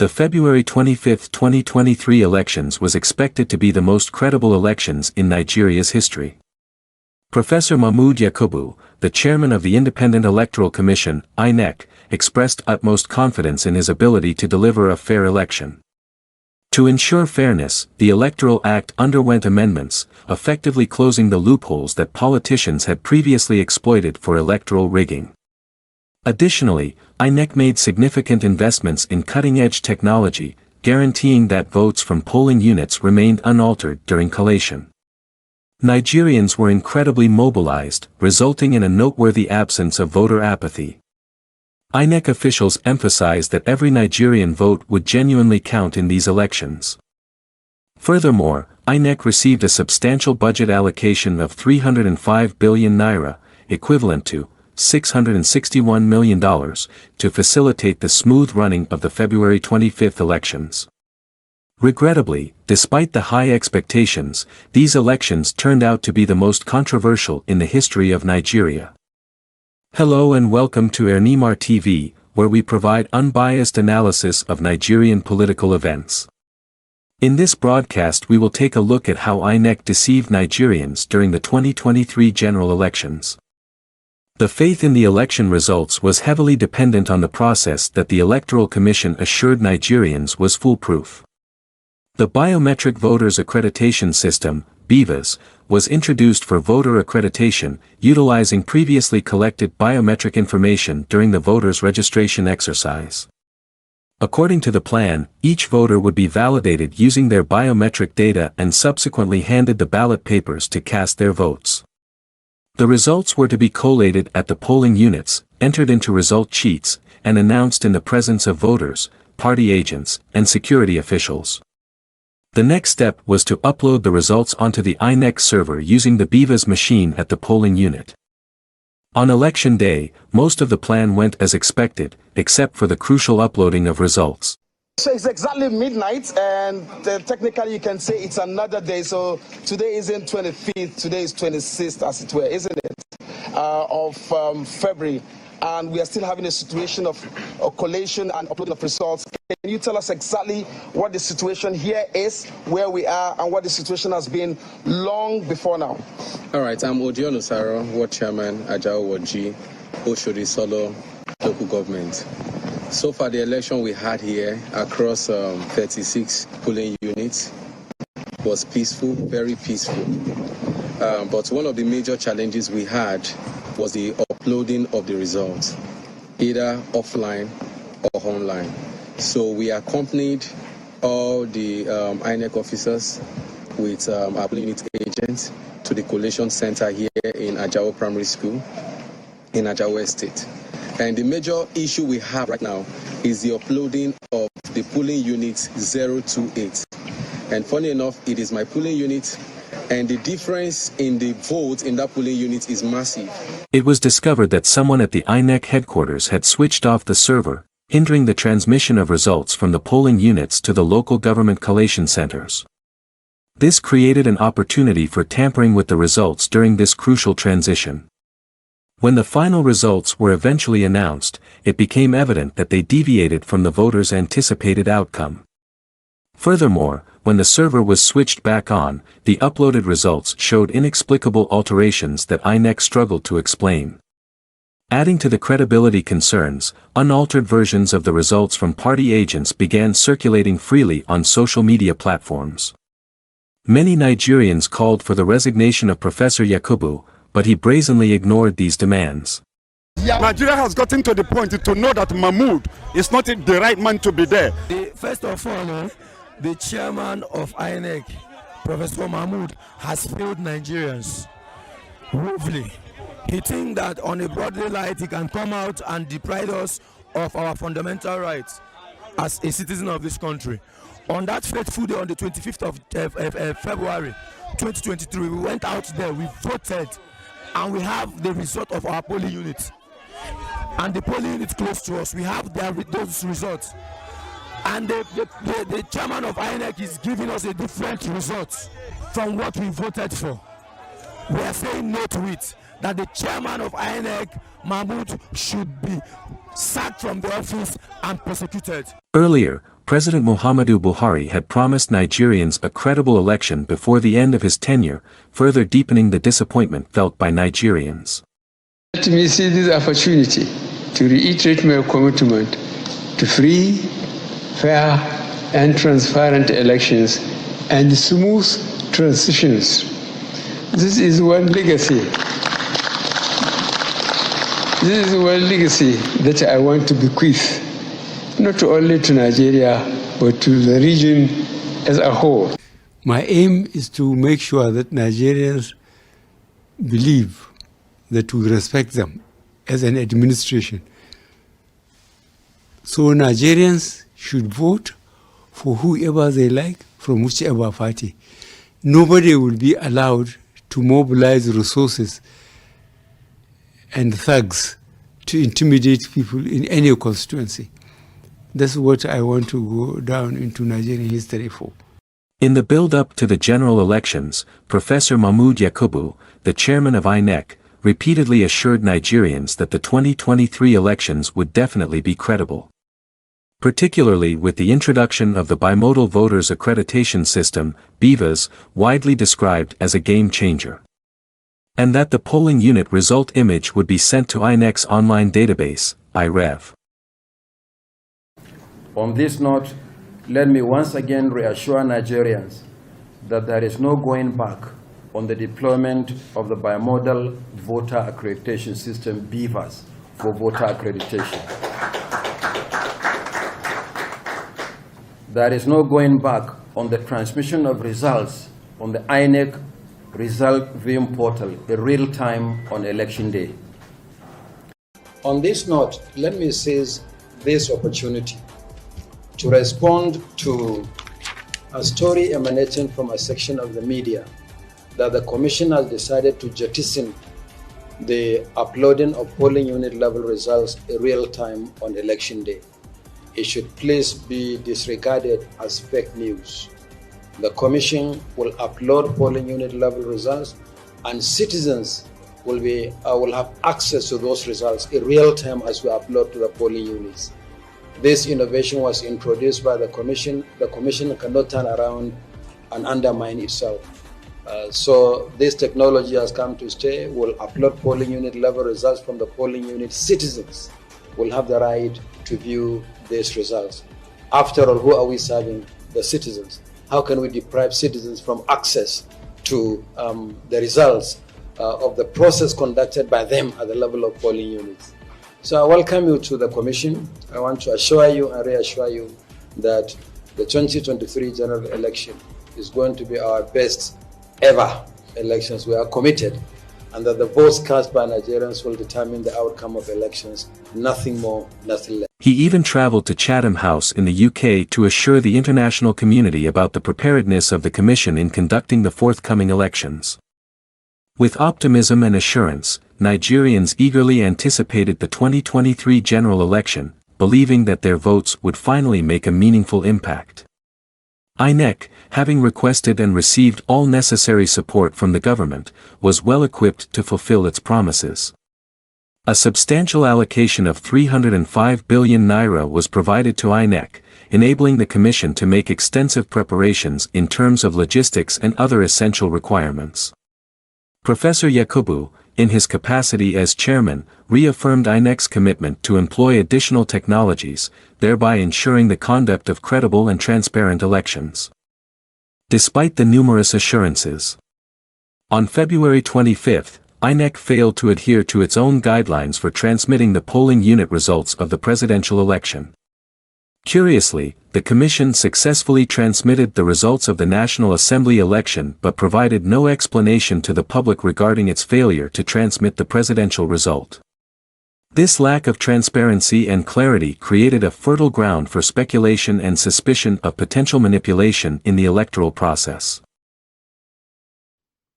The February 25, 2023 elections was expected to be the most credible elections in Nigeria's history. Professor Mahmood Yakubu, the chairman of the Independent Electoral Commission, INEC, expressed utmost confidence in his ability to deliver a fair election. To ensure fairness, the Electoral Act underwent amendments, effectively closing the loopholes that politicians had previously exploited for electoral rigging. Additionally, INEC made significant investments in cutting-edge technology, guaranteeing that votes from polling units remained unaltered during collation. Nigerians were incredibly mobilized, resulting in a noteworthy absence of voter apathy. INEC officials emphasized that every Nigerian vote would genuinely count in these elections. Furthermore, INEC received a substantial budget allocation of 305 billion naira, equivalent to $661 million, to facilitate the smooth running of the February 25 elections. Regrettably, despite the high expectations, these elections turned out to be the most controversial in the history of Nigeria. Hello and welcome to Ernimar TV, where we provide unbiased analysis of Nigerian political events. In this broadcast we will take a look at how INEC deceived Nigerians during the 2023 general elections. The faith in the election results was heavily dependent on the process that the Electoral Commission assured Nigerians was foolproof. The Biometric Voters Accreditation System, BVAS, was introduced for voter accreditation, utilizing previously collected biometric information during the voters' registration exercise. According to the plan, each voter would be validated using their biometric data and subsequently handed the ballot papers to cast their votes. The results were to be collated at the polling units, entered into result sheets, and announced in the presence of voters, party agents, and security officials. The next step was to upload the results onto the INEC server using the BVAS machine at the polling unit. On election day, most of the plan went as expected, except for the crucial uploading of results. So it's exactly midnight, and technically you can say it's another day. So today isn't 25th, today is 26th, as it were, isn't it, of February. And we are still having a situation of collation and uploading of results. Can you tell us exactly what the situation here is, where we are, and what the situation has been long before now? All right, I'm Odion Osaro, Ward Chairman, Ajao Waji, Oshodi Solo, local government. So far, the election we had here across 36 polling units was peaceful, very peaceful. But one of the major challenges we had was the uploading of the results, either offline or online. So we accompanied all the INEC officers with our polling unit agents to the Collation Center here in Ajao Primary School in Ajao Estate. And the major issue we have right now is the uploading of the polling unit 028. And funny enough, it is my polling unit, and the difference in the vote in that polling unit is massive. It was discovered that someone at the INEC headquarters had switched off the server, hindering the transmission of results from the polling units to the local government collation centers. This created an opportunity for tampering with the results during this crucial transition. When the final results were eventually announced, it became evident that they deviated from the voters' anticipated outcome. Furthermore, when the server was switched back on, the uploaded results showed inexplicable alterations that INEC struggled to explain. Adding to the credibility concerns, unaltered versions of the results from party agents began circulating freely on social media platforms. Many Nigerians called for the resignation of Professor Yakubu, but he brazenly ignored these demands. Nigeria has gotten to the point to know that Mahmood is not the right man to be there. First of all, the chairman of INEC, Professor Mahmood, has failed Nigerians woefully. He thinks that on a broad daylight he can come out and deprive us of our fundamental rights as a citizen of this country. On that fateful day, on the 25th of February 2023, we went out there, we voted, and we have the result of our polling unit. And the polling unit close to us, we have those results. And the chairman of INEC is giving us a different result from what we voted for. We are saying no to it, that the chairman of INEC, Mahmood, should be sacked from the office and prosecuted. Earlier, President Muhammadu Buhari had promised Nigerians a credible election before the end of his tenure, further deepening the disappointment felt by Nigerians. Let me see this opportunity to reiterate my commitment to free, fair, and transparent elections and smooth transitions. This is one legacy. This is one legacy that I want to bequeath, not only to Nigeria, but to the region as a whole. My aim is to make sure that Nigerians believe that we respect them as an administration. So Nigerians should vote for whoever they like from whichever party. Nobody will be allowed to mobilize resources and thugs to intimidate people in any constituency. That's what I want to go down into Nigerian history for. In the build-up to the general elections, Professor Mahmood Yakubu, the chairman of INEC, repeatedly assured Nigerians that the 2023 elections would definitely be credible. Particularly with the introduction of the Bimodal Voters Accreditation System, BVAS, widely described as a game-changer. And that the polling unit result image would be sent to INEC's online database, IREV. On this note, let me once again reassure Nigerians that there is no going back on the deployment of the Bimodal Voter Accreditation System, BVAS, for voter accreditation. There is no going back on the transmission of results on the INEC result viewing portal in real time on election day. On this note, let me seize this opportunity to respond to a story emanating from a section of the media that the Commission has decided to jettison the uploading of polling unit level results in real time on election day. It should please be disregarded as fake news. The Commission will upload polling unit level results, and citizens will have access to those results in real time as we upload to the polling units. This innovation was introduced by the Commission. The Commission cannot turn around and undermine itself. So this technology has come to stay. We'll upload polling unit level results from the polling unit. Citizens will have the right to view these results. After all, who are we serving? The citizens. How can we deprive citizens from access to the results of the process conducted by them at the level of polling units? So I welcome you to the Commission. I want to assure you and reassure you that the 2023 general election is going to be our best ever elections. We are committed, and that the votes cast by Nigerians will determine the outcome of elections, nothing more, nothing less. He even traveled to Chatham House in the UK to assure the international community about the preparedness of the Commission in conducting the forthcoming elections. With optimism and assurance, Nigerians eagerly anticipated the 2023 general election, believing that their votes would finally make a meaningful impact. INEC, having requested and received all necessary support from the government, was well equipped to fulfill its promises. A substantial allocation of 305 billion naira was provided to INEC, enabling the Commission to make extensive preparations in terms of logistics and other essential requirements. Professor Yakubu, in his capacity as chairman, reaffirmed INEC's commitment to employ additional technologies, thereby ensuring the conduct of credible and transparent elections. Despite the numerous assurances, on February 25, INEC failed to adhere to its own guidelines for transmitting the polling unit results of the presidential election. Curiously, the Commission successfully transmitted the results of the National Assembly election but provided no explanation to the public regarding its failure to transmit the presidential result. This lack of transparency and clarity created a fertile ground for speculation and suspicion of potential manipulation in the electoral process.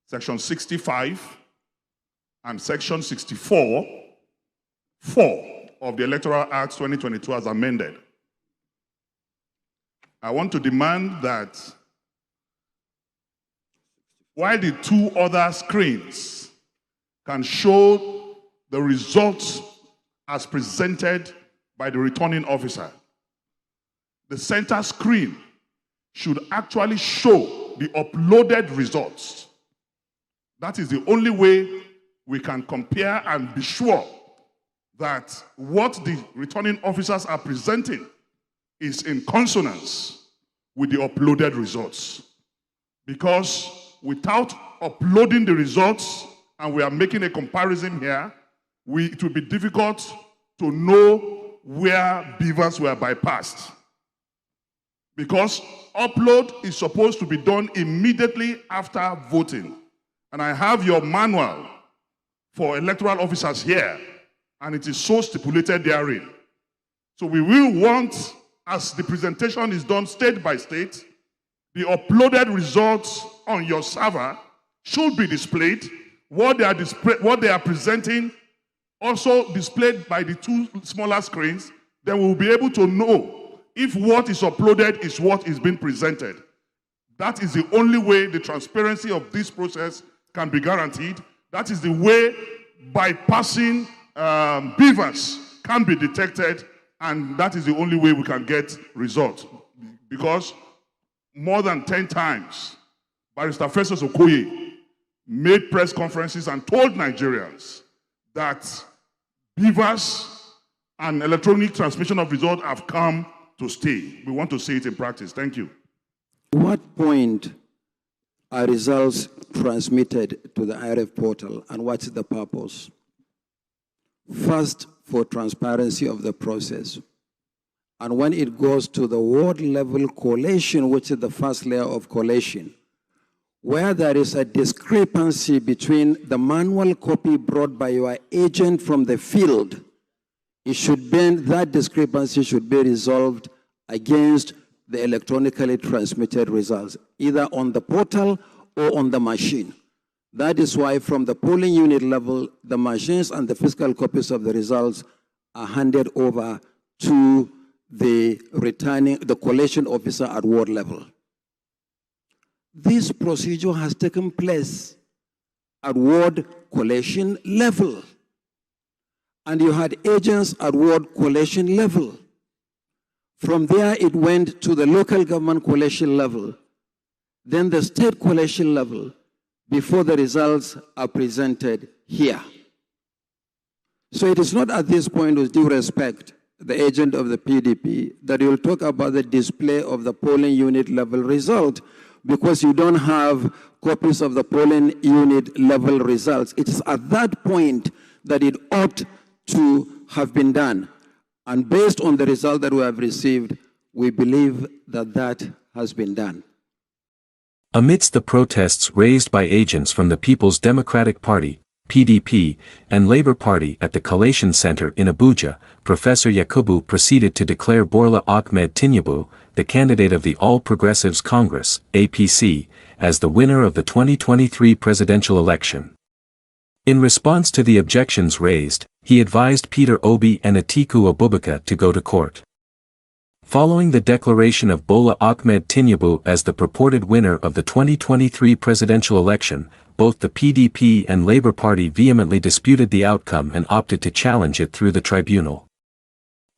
Section 65 and Section 64(4) of the Electoral Act 2022 as amended. I want to demand that while the two other screens can show the results as presented by the returning officer, the center screen should actually show the uploaded results. That is the only way we can compare and be sure that what the returning officers are presenting is in consonance with the uploaded results. Because without uploading the results, and we are making a comparison here, it will be difficult to know where beavers were bypassed. Because upload is supposed to be done immediately after voting. And I have your manual for electoral officers here, and it is so stipulated therein. So we will want, as the presentation is done state by state, the uploaded results on your server should be displayed. What they are presenting also displayed by the two smaller screens. Then we'll be able to know if what is uploaded is what is being presented. That is the only way the transparency of this process can be guaranteed. That is the way bypassing beavers can be detected, and that is the only way we can get results. Because more than 10 times, Barrister Festus Okoye made press conferences and told Nigerians that beavers and electronic transmission of results have come to stay. We want to see it in practice. Thank you. What point are results transmitted to the IRF portal, and what's the purpose? First, for transparency of the process. And when it goes to the ward level collation, which is the first layer of collation, where there is a discrepancy between the manual copy brought by your agent from the field, that discrepancy should be resolved against the electronically transmitted results, either on the portal or on the machine. That is why from the polling unit level, the machines and the physical copies of the results are handed over to the collation officer at ward level. This procedure has taken place at ward collation level. And you had agents at ward collation level. From there, it went to the local government collation level, then the state collation level, before the results are presented here. So it is not at this point, with due respect, the agent of the PDP, that you'll talk about the display of the polling unit level result, because you don't have copies of the polling unit level results. It is at that point that it ought to have been done. And based on the result that we have received, we believe that that has been done. Amidst the protests raised by agents from the People's Democratic Party, PDP, and Labour Party at the Collation Center in Abuja, Professor Yakubu proceeded to declare Bola Ahmed Tinubu, the candidate of the All Progressives Congress, APC, as the winner of the 2023 presidential election. In response to the objections raised, he advised Peter Obi and Atiku Abubakar to go to court. Following the declaration of Bola Ahmed Tinubu as the purported winner of the 2023 presidential election, both the PDP and Labour Party vehemently disputed the outcome and opted to challenge it through the tribunal.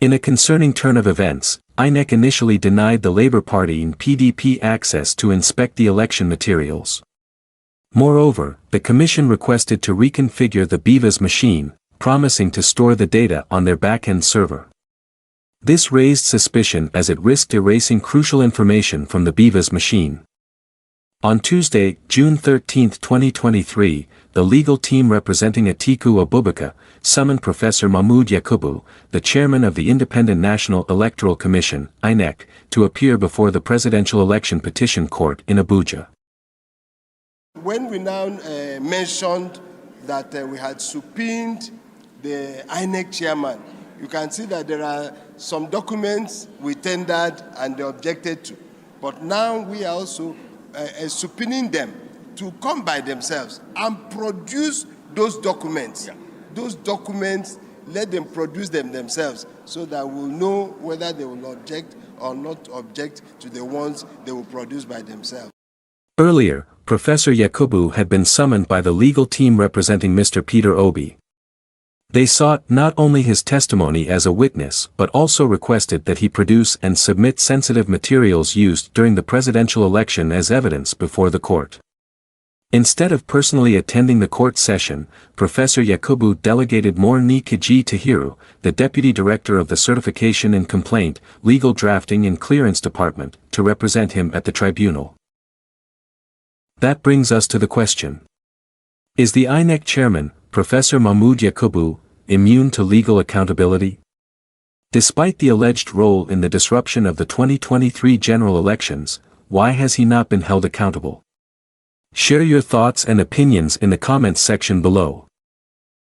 In a concerning turn of events, INEC initially denied the Labour Party and PDP access to inspect the election materials. Moreover, the Commission requested to reconfigure the BVAS machine, promising to store the data on their back-end server. This raised suspicion as it risked erasing crucial information from the BVAS machine. On Tuesday, June 13, 2023, the legal team representing Atiku Abubakar summoned Professor Mahmood Yakubu, the chairman of the Independent National Electoral Commission, INEC, to appear before the Presidential Election Petition Court in Abuja. When we now mentioned that we had subpoenaed the INEC chairman, you can see that there are some documents we tendered and they objected to. But now we are also subpoenaing them to come by themselves and produce those documents. Yeah. Those documents, let them produce them themselves so that we'll know whether they will object or not object to the ones they will produce by themselves. Earlier, Professor Yakubu had been summoned by the legal team representing Mr. Peter Obi. They sought not only his testimony as a witness but also requested that he produce and submit sensitive materials used during the presidential election as evidence before the court. Instead of personally attending the court session, Professor Yakubu delegated Morni Kiji Tahiru, the Deputy Director of the Certification and Complaint, Legal Drafting and Clearance Department, to represent him at the tribunal. That brings us to the question. Is the INEC chairman, Professor Mahmood Yakubu, immune to legal accountability? Despite the alleged role in the disruption of the 2023 general elections, why has he not been held accountable? Share your thoughts and opinions in the comments section below.